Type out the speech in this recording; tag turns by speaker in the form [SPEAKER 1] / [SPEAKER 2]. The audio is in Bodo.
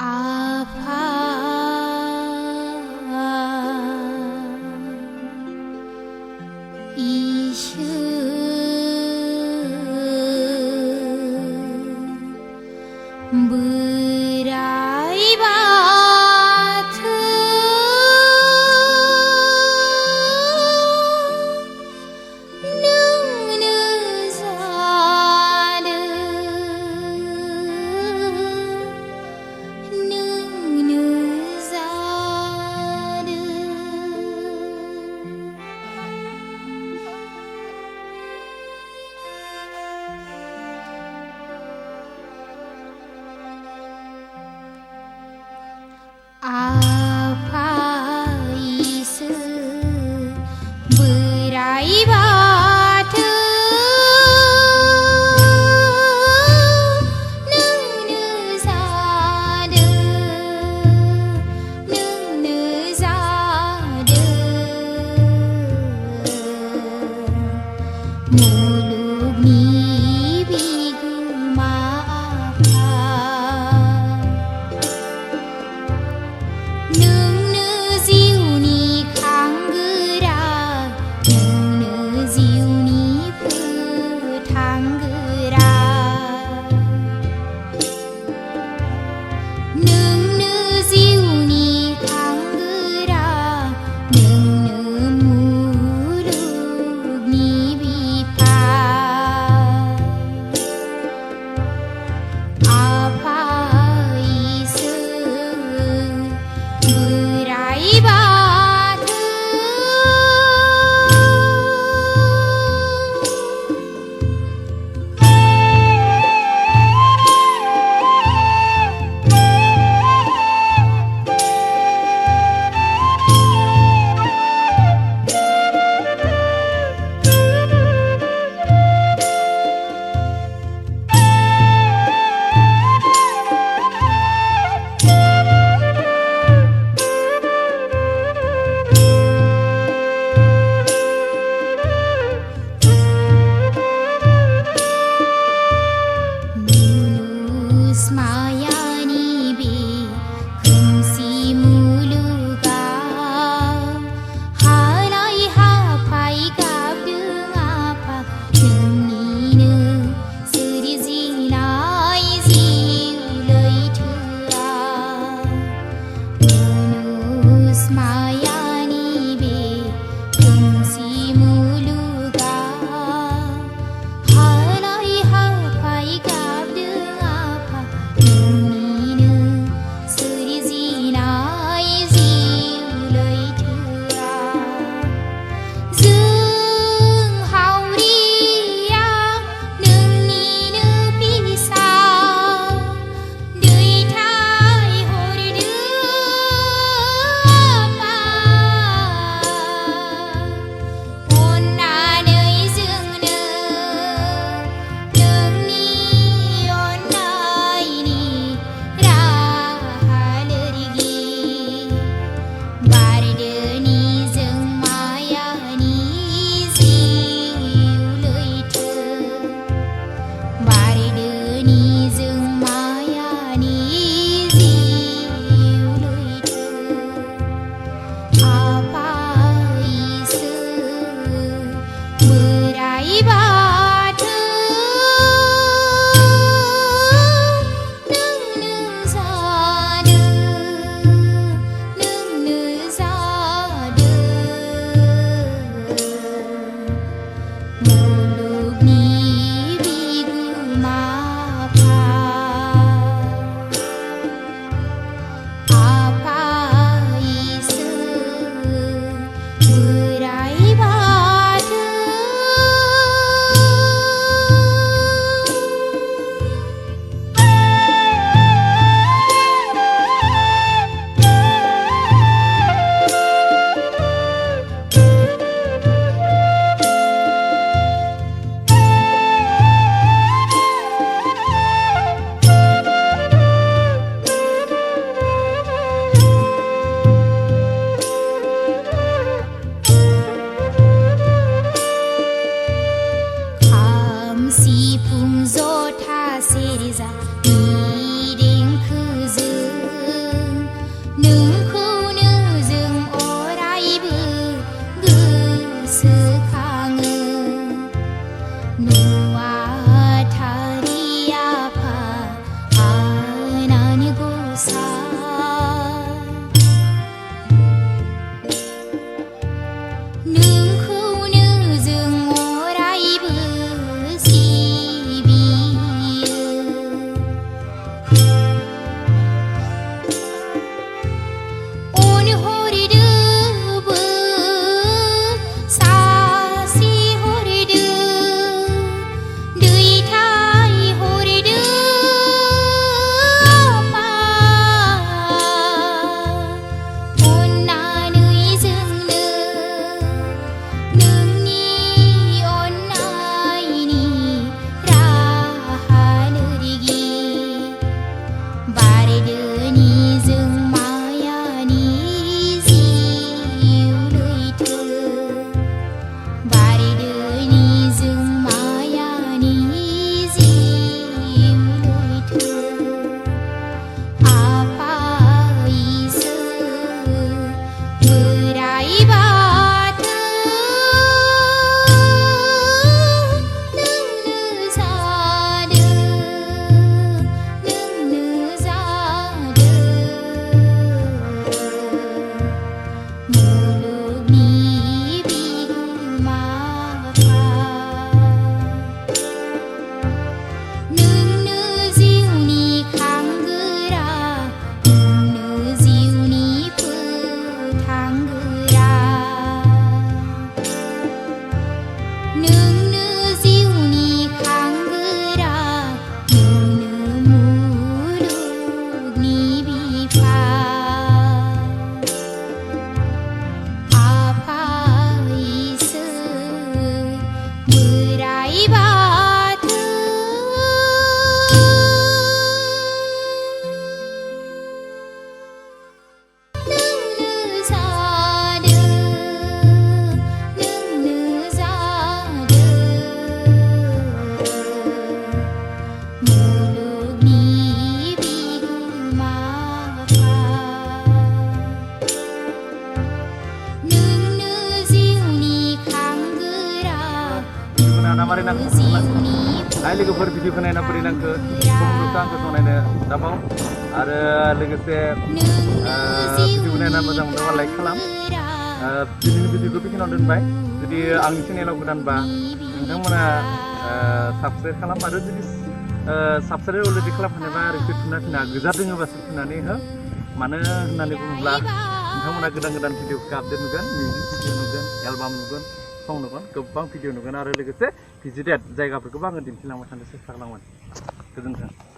[SPEAKER 1] 아파 이슈 beraibatu nung nezade nung nezade apa isu beraibatu nung nezade nung nezade muluk ni biguma apa nung neziuni kanggerak nung neziuni petanggerak nung neziuni kanggerak nung nemuluk ni bipak 누아타리 아파 아나니고사
[SPEAKER 2] Mari nak, ay logoफोर भिडिअखौ नायना बोरै नांखो बुंग्रोखौ आंखौ संनायनो दाबाव आरो लोगोसे भिडिअखौ नायना मोजां मोनोबा लाइक खालाम दिनैनि भिडिअखौ बेखिनियाव दोनबाय जुदि आंनि चेनेलाव गोदानबा नोंथांमोना साबस्क्राइब खालाम आरो जुदि साबस्क्राइब अलरेडि खालामखानायबा रिपिट थुना गोजा दोङोबासो थुनानै हो मानो होननानै बुङोब्ला नोंथांमोना गोदान भिडिअखौ आपडेट नुगोन मिउजिक भिडिअ नुगोन एलबाम नुगोन सं नुगोन गोबां भिडिअ नुगोन आरो लोगोसे भिजिटेड जायगाफोरखौबो आङो दिन्थिलांबाय थानो सेस्था खालामगोन गोजोन्थों।